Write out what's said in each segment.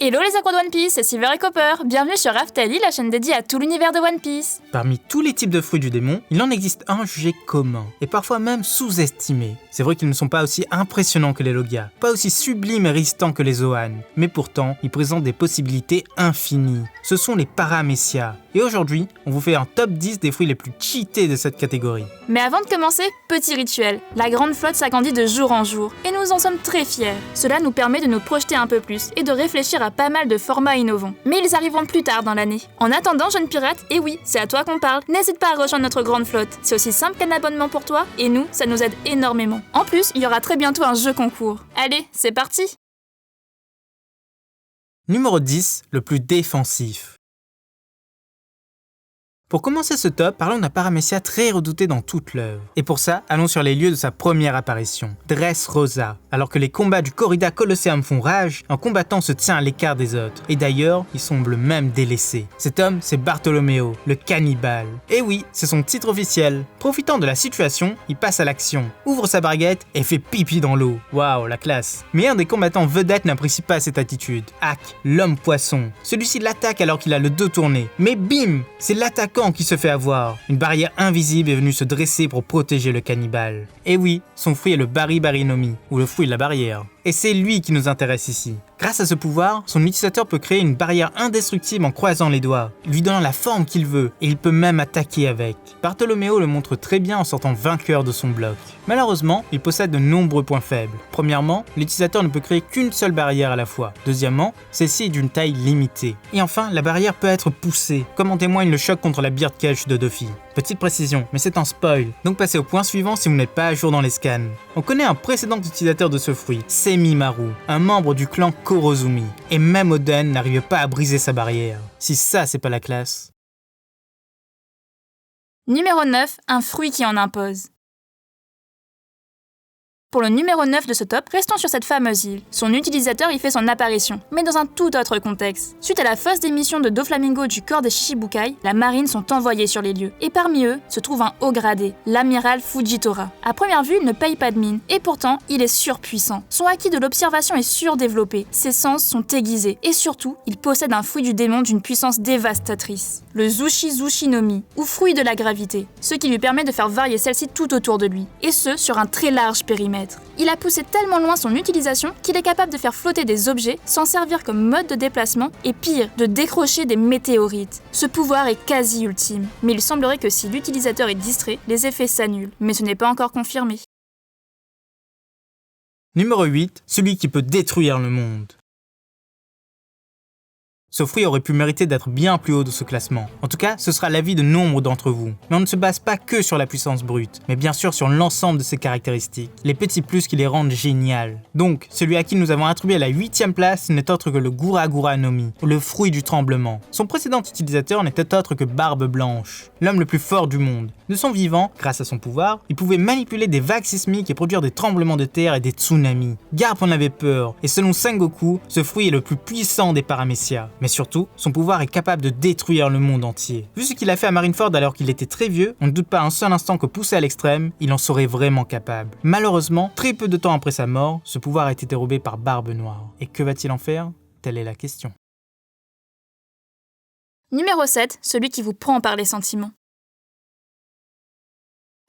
Hello les accros de One Piece, c'est Silver et Copper. Bienvenue sur Raftalie, la chaîne dédiée à tout l'univers de One Piece. Parmi tous les types de fruits du démon, il en existe un jugé commun, et parfois même sous-estimé. C'est vrai qu'ils ne sont pas aussi impressionnants que les Logia, pas aussi sublimes et résistants que les Zoan, mais pourtant, ils présentent des possibilités infinies. Ce sont les Paramecia. Et aujourd'hui, on vous fait un top 10 des fruits les plus cheatés de cette catégorie. Mais avant de commencer, petit rituel. La grande flotte s'agrandit de jour en jour, et nous en sommes très fiers. Cela nous permet de nous projeter un peu plus, et de réfléchir à pas mal de formats innovants. Mais ils arriveront plus tard dans l'année. En attendant, jeune pirate, et oui, c'est à toi qu'on parle, n'hésite pas à rejoindre notre grande flotte. C'est aussi simple qu'un abonnement pour toi, et nous, ça nous aide énormément. En plus, il y aura très bientôt un jeu concours. Allez, c'est parti! Numéro 10, le plus défensif. Pour commencer ce top, parlons d'un Paramecia très redouté dans toute l'œuvre. Et pour ça, allons sur les lieux de sa première apparition, Dressrosa. Alors que les combats du Corrida Colosseum font rage, un combattant se tient à l'écart des autres. Et d'ailleurs, il semble même délaissé. Cet homme, c'est Bartholoméo, le cannibale. Et oui, c'est son titre officiel. Profitant de la situation, il passe à l'action, ouvre sa baguette et fait pipi dans l'eau. Waouh, la classe. Mais un des combattants vedettes n'apprécie pas cette attitude. Hack, l'homme poisson. Celui-ci l'attaque alors qu'il a le dos tourné. Mais bim, c'est l'attaquant qui se fait avoir. Une barrière invisible est venue se dresser pour protéger le cannibale. Et oui, son fruit est le Bari-Bari-no-Mi, ou le fruit de la barrière. Et c'est lui qui nous intéresse ici. Grâce à ce pouvoir, son utilisateur peut créer une barrière indestructible en croisant les doigts, lui donnant la forme qu'il veut, et il peut même attaquer avec. Bartholoméo le montre très bien en sortant vainqueur de son bloc. Malheureusement, il possède de nombreux points faibles. Premièrement, l'utilisateur ne peut créer qu'une seule barrière à la fois. Deuxièmement, celle-ci est d'une taille limitée. Et enfin, la barrière peut être poussée, comme en témoigne le choc contre la Beard Cage de Doffy. Petite précision, mais c'est un spoil, donc passez au point suivant si vous n'êtes pas à jour dans les scans. On connaît un précédent utilisateur de ce fruit, Semimaru, un membre du clan Korozumi. Et même Oden n'arrive pas à briser sa barrière. Si ça, c'est pas la classe. Numéro 9, un fruit qui en impose. Pour le numéro 9 de ce top, restons sur cette fameuse île. Son utilisateur y fait son apparition, mais dans un tout autre contexte. Suite à la fausse démission de Doflamingo du corps des Shichibukai, la marine sont envoyés sur les lieux. Et parmi eux, se trouve un haut gradé, l'amiral Fujitora. À première vue, il ne paye pas de mine, et pourtant, il est surpuissant. Son acquis de l'observation est surdéveloppé, ses sens sont aiguisés, et surtout, il possède un fruit du démon d'une puissance dévastatrice. Le Zushi-Zushi-no-Mi, ou fruit de la gravité, ce qui lui permet de faire varier celle-ci tout autour de lui, et ce, sur un très large périmètre. Il a poussé tellement loin son utilisation qu'il est capable de faire flotter des objets, s'en servir comme mode de déplacement et pire, de décrocher des météorites. Ce pouvoir est quasi ultime, mais il semblerait que si l'utilisateur est distrait, les effets s'annulent, mais ce n'est pas encore confirmé. Numéro 8, celui qui peut détruire le monde. Ce fruit aurait pu mériter d'être bien plus haut de ce classement. En tout cas, ce sera l'avis de nombre d'entre vous. Mais on ne se base pas que sur la puissance brute, mais bien sûr sur l'ensemble de ses caractéristiques, les petits plus qui les rendent géniales. Donc, celui à qui nous avons attribué la 8e place n'est autre que le Gura-Gura-no-Mi, le fruit du tremblement. Son précédent utilisateur n'était autre que Barbe Blanche, l'homme le plus fort du monde. De son vivant, grâce à son pouvoir, il pouvait manipuler des vagues sismiques et produire des tremblements de terre et des tsunamis. Garp en avait peur, et selon Sengoku, ce fruit est le plus puissant des Paramecia. Mais surtout, son pouvoir est capable de détruire le monde entier. Vu ce qu'il a fait à Marineford alors qu'il était très vieux, on ne doute pas un seul instant que poussé à l'extrême, il en serait vraiment capable. Malheureusement, très peu de temps après sa mort, ce pouvoir a été dérobé par Barbe Noire. Et que va-t-il en faire? Telle est la question. Numéro 7, celui qui vous prend par les sentiments.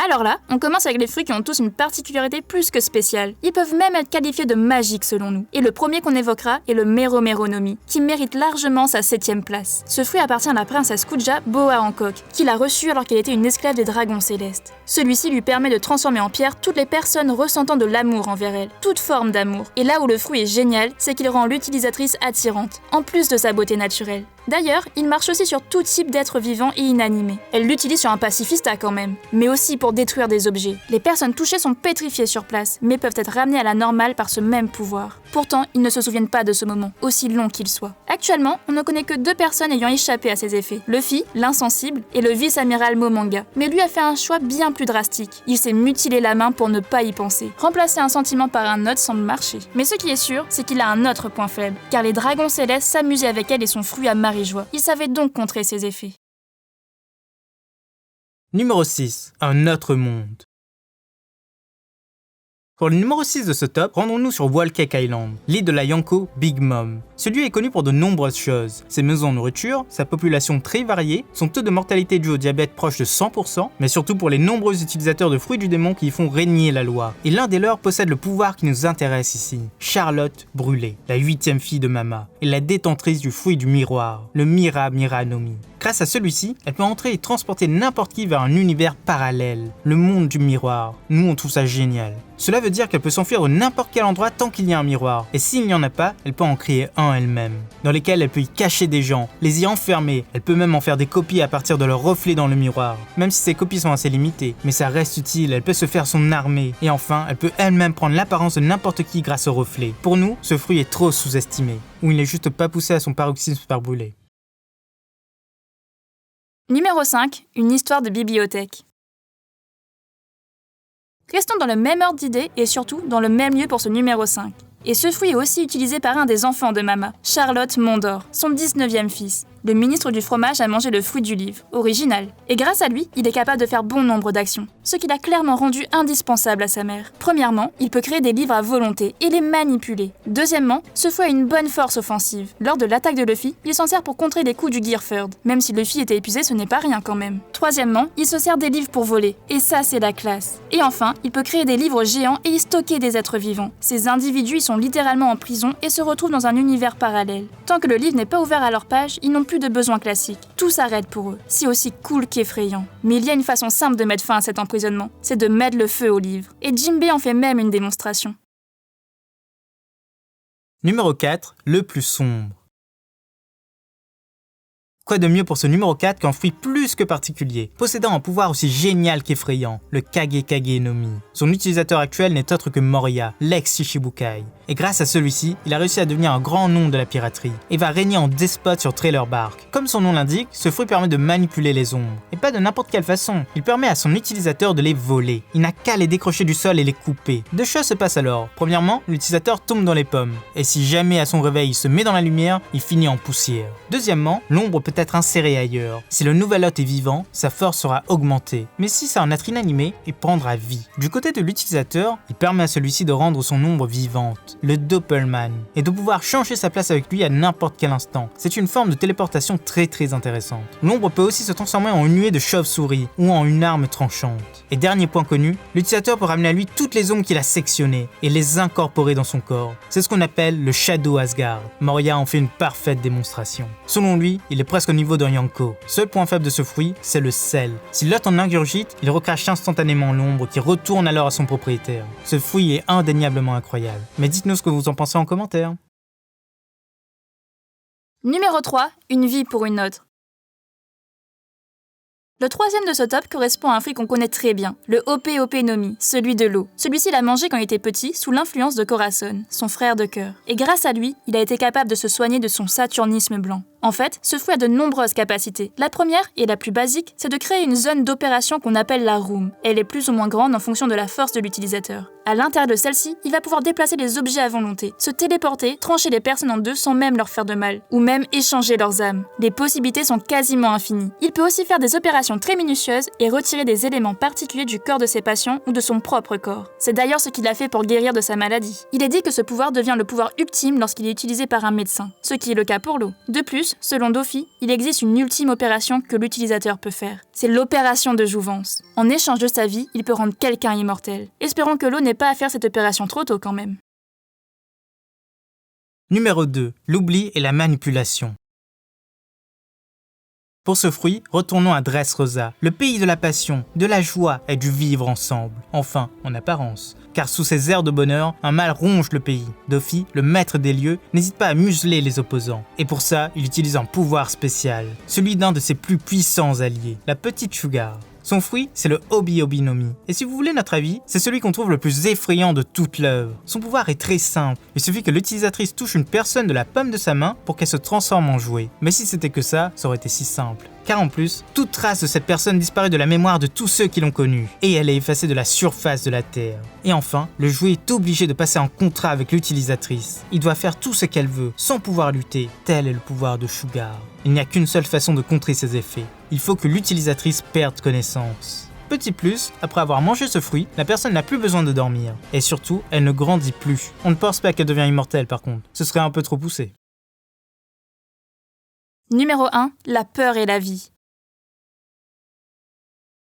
Alors là, on commence avec les fruits qui ont tous une particularité plus que spéciale. Ils peuvent même être qualifiés de magiques selon nous. Et le premier qu'on évoquera est le Mero-Mero-no-Mi, qui mérite largement sa 7e place. Ce fruit appartient à la princesse Kuja Boa Hancock, qui l'a reçu alors qu'elle était une esclave des dragons célestes. Celui-ci lui permet de transformer en pierre toutes les personnes ressentant de l'amour envers elle, toute forme d'amour. Et là où le fruit est génial, c'est qu'il rend l'utilisatrice attirante, en plus de sa beauté naturelle. D'ailleurs, il marche aussi sur tout type d'êtres vivants et inanimés. Elle l'utilise sur un pacifista quand même, mais aussi pour détruire des objets. Les personnes touchées sont pétrifiées sur place, mais peuvent être ramenées à la normale par ce même pouvoir. Pourtant, ils ne se souviennent pas de ce moment, aussi long qu'il soit. Actuellement, on ne connaît que 2 personnes ayant échappé à ces effets. Luffy, l'insensible, et le vice-amiral Momonga. Mais lui a fait un choix bien plus drastique. Il s'est mutilé la main pour ne pas y penser. Remplacer un sentiment par un autre semble marcher. Mais ce qui est sûr, c'est qu'il a un autre point faible, car les dragons célestes s'amusaient avec elle et son fruit à Marie-Joie. Il savait donc contrer ses effets. Numéro 6, un autre monde. Pour le numéro 6 de ce top, rendons-nous sur Wall Cake Island, l'île de la Yanko Big Mom. Ce lieu est connu pour de nombreuses choses. Ses maisons en nourriture, sa population très variée, son taux de mortalité dû au diabète proche de 100%, mais surtout pour les nombreux utilisateurs de fruits du démon qui y font régner la loi. Et l'un des leurs possède le pouvoir qui nous intéresse ici. Charlotte Brûlée, la 8e fille de Mama, et la détentrice du fruit du miroir, le Mira Mira no Mi. Grâce à celui-ci, elle peut entrer et transporter n'importe qui vers un univers parallèle, le monde du miroir. Nous, on trouve ça génial. Cela veut dire qu'elle peut s'enfuir de n'importe quel endroit tant qu'il y a un miroir, et s'il n'y en a pas, elle peut en créer un elle-même, dans lesquels elle peut y cacher des gens, les y enfermer, elle peut même en faire des copies à partir de leurs reflets dans le miroir, même si ces copies sont assez limitées, mais ça reste utile, elle peut se faire son armée, et enfin, elle peut elle-même prendre l'apparence de n'importe qui grâce aux reflets. Pour nous, ce fruit est trop sous-estimé, ou il n'est juste pas poussé à son paroxysme par brûler. Numéro 5, une histoire de bibliothèque. Restons dans le même ordre d'idées et surtout dans le même lieu pour ce numéro 5. Et ce fruit est aussi utilisé par un des enfants de Mama, Charlotte Mondor, son 19e fils. Le ministre du fromage a mangé le fruit du livre, original. Et grâce à lui, il est capable de faire bon nombre d'actions, ce qui l'a clairement rendu indispensable à sa mère. Premièrement, il peut créer des livres à volonté et les manipuler. Deuxièmement, ce fruit a une bonne force offensive. Lors de l'attaque de Luffy, il s'en sert pour contrer les coups du Gearford. Même si Luffy était épuisé, ce n'est pas rien quand même. Troisièmement, il se sert des livres pour voler. Et ça, c'est la classe. Et enfin, il peut créer des livres géants et y stocker des êtres vivants. Ces individus y sont littéralement en prison et se retrouvent dans un univers parallèle. Tant que le livre n'est pas ouvert à leur page, ils n'ont plus de besoins classiques. Tout s'arrête pour eux. C'est aussi cool qu'effrayant. Mais il y a une façon simple de mettre fin à cet emprisonnement. C'est de mettre le feu au livre. Et Jinbei en fait même une démonstration. Numéro 4, le plus sombre. Quoi de mieux pour ce numéro 4 qu'un fruit plus que particulier, possédant un pouvoir aussi génial qu'effrayant, le Kage Kage no Mi. Son utilisateur actuel n'est autre que Moria, l'ex-Shichibukai. Et grâce à celui-ci, il a réussi à devenir un grand nom de la piraterie, et va régner en despote sur Trailer Bark. Comme son nom l'indique, ce fruit permet de manipuler les ombres, et pas de n'importe quelle façon. Il permet à son utilisateur de les voler. Il n'a qu'à les décrocher du sol et les couper. Deux choses se passent alors. Premièrement, l'utilisateur tombe dans les pommes, et si jamais à son réveil il se met dans la lumière, il finit en poussière. Deuxièmement, l'ombre peut être inséré ailleurs. Si le nouvel hôte est vivant, sa force sera augmentée. Mais si c'est un être inanimé, il prendra vie. Du côté de l'utilisateur, il permet à celui-ci de rendre son ombre vivante, le Doppelman, et de pouvoir changer sa place avec lui à n'importe quel instant. C'est une forme de téléportation très intéressante. L'ombre peut aussi se transformer en une nuée de chauve-souris ou en une arme tranchante. Et dernier point connu, l'utilisateur peut ramener à lui toutes les ombres qu'il a sectionnées et les incorporer dans son corps. C'est ce qu'on appelle le Shadow Asgard. Moria en fait une parfaite démonstration. Selon lui, il est presque au niveau d'un Yanko. Seul point faible de ce fruit, c'est le sel. Si l'hôte en ingurgite, il recrache instantanément l'ombre qui retourne alors à son propriétaire. Ce fruit est indéniablement incroyable. Mais dites-nous ce que vous en pensez en commentaire. Numéro 3, une vie pour une autre. Le troisième de ce top correspond à un fruit qu'on connaît très bien, le Hope Hope no Mi, celui de l'eau. Celui-ci l'a mangé quand il était petit, sous l'influence de Corazon, son frère de cœur. Et grâce à lui, il a été capable de se soigner de son saturnisme blanc. En fait, ce fruit a de nombreuses capacités. La première, et la plus basique, c'est de créer une zone d'opération qu'on appelle la room. Elle est plus ou moins grande en fonction de la force de l'utilisateur. À l'intérieur de celle-ci, il va pouvoir déplacer les objets à volonté, se téléporter, trancher les personnes en deux sans même leur faire de mal, ou même échanger leurs âmes. Les possibilités sont quasiment infinies. Il peut aussi faire des opérations très minutieuses et retirer des éléments particuliers du corps de ses patients ou de son propre corps. C'est d'ailleurs ce qu'il a fait pour guérir de sa maladie. Il est dit que ce pouvoir devient le pouvoir ultime lorsqu'il est utilisé par un médecin, ce qui est le cas pour l'eau. De plus, selon Dofi, il existe une ultime opération que l'utilisateur peut faire. C'est l'opération de jouvence. En échange de sa vie, il peut rendre quelqu'un immortel. Espérons que l'eau n'ait pas à faire cette opération trop tôt quand même. Numéro 2. L'oubli et la manipulation. Pour ce fruit, retournons à Dressrosa, le pays de la passion, de la joie et du vivre ensemble. Enfin, en apparence. Car sous ces airs de bonheur, un mal ronge le pays. Dofi, le maître des lieux, n'hésite pas à museler les opposants. Et pour ça, il utilise un pouvoir spécial, celui d'un de ses plus puissants alliés, la petite Sugar. Son fruit, c'est le Obi Obi no Mi. Et si vous voulez notre avis, c'est celui qu'on trouve le plus effrayant de toute l'œuvre. Son pouvoir est très simple. Il suffit que l'utilisatrice touche une personne de la paume de sa main pour qu'elle se transforme en jouet. Mais si c'était que ça aurait été si simple. Car en plus, toute trace de cette personne disparaît de la mémoire de tous ceux qui l'ont connue, et elle est effacée de la surface de la Terre. Et enfin, le jouet est obligé de passer en contrat avec l'utilisatrice. Il doit faire tout ce qu'elle veut, sans pouvoir lutter. Tel est le pouvoir de Sugar. Il n'y a qu'une seule façon de contrer ces effets. Il faut que l'utilisatrice perde connaissance. Petit plus, après avoir mangé ce fruit, la personne n'a plus besoin de dormir. Et surtout, elle ne grandit plus. On ne pense pas qu'elle devient immortelle par contre, ce serait un peu trop poussé. Numéro 1, la peur et la vie.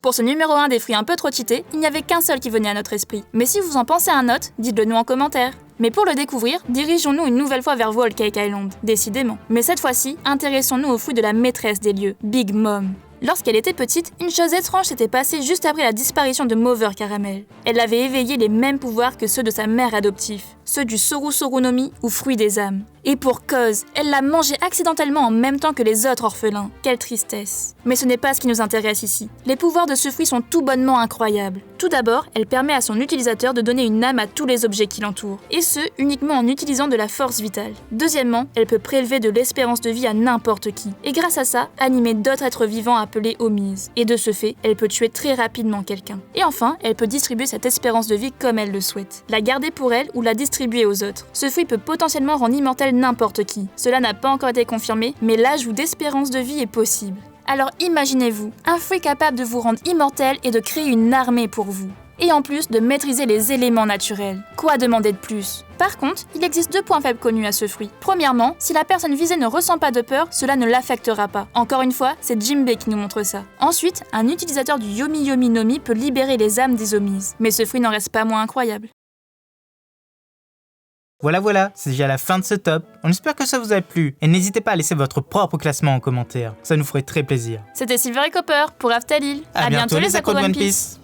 Pour ce numéro 1 des fruits un peu trop cheatés, il n'y avait qu'un seul qui venait à notre esprit. Mais si vous en pensez à un autre, dites-le nous en commentaire. Mais pour le découvrir, dirigeons-nous une nouvelle fois vers Whole Cake Island, décidément. Mais cette fois-ci, intéressons-nous aux fruits de la maîtresse des lieux, Big Mom. Lorsqu'elle était petite, une chose étrange s'était passée juste après la disparition de Mover Caramel. Elle avait éveillé les mêmes pouvoirs que ceux de sa mère adoptive, ceux du Soru Soru no Mi ou fruit des âmes. Et pour cause, elle l'a mangé accidentellement en même temps que les autres orphelins. Quelle tristesse. Mais ce n'est pas ce qui nous intéresse ici. Les pouvoirs de ce fruit sont tout bonnement incroyables. Tout d'abord, elle permet à son utilisateur de donner une âme à tous les objets qui l'entourent, et ce, uniquement en utilisant de la force vitale. Deuxièmement, elle peut prélever de l'espérance de vie à n'importe qui, et grâce à ça, animer d'autres êtres vivants appelés Omis. Et de ce fait, elle peut tuer très rapidement quelqu'un. Et enfin, elle peut distribuer cette espérance de vie comme elle le souhaite. La garder pour elle ou la distribuer aux autres. Ce fruit peut potentiellement rendre immortel n'importe qui. Cela n'a pas encore été confirmé, mais l'ajout d'espérance de vie est possible. Alors imaginez-vous, un fruit capable de vous rendre immortel et de créer une armée pour vous. Et en plus de maîtriser les éléments naturels. Quoi demander de plus? Par contre, il existe 2 points faibles connus à ce fruit. Premièrement, si la personne visée ne ressent pas de peur, cela ne l'affectera pas. Encore une fois, c'est Jimbei qui nous montre ça. Ensuite, un utilisateur du Yomi Yomi no Mi peut libérer les âmes des Omis. Mais ce fruit n'en reste pas moins incroyable. Voilà, c'est déjà la fin de ce top. On espère que ça vous a plu. Et n'hésitez pas à laisser votre propre classement en commentaire. Ça nous ferait très plaisir. C'était Silver et Copper pour Aftalil. À bientôt les accros de One Piece.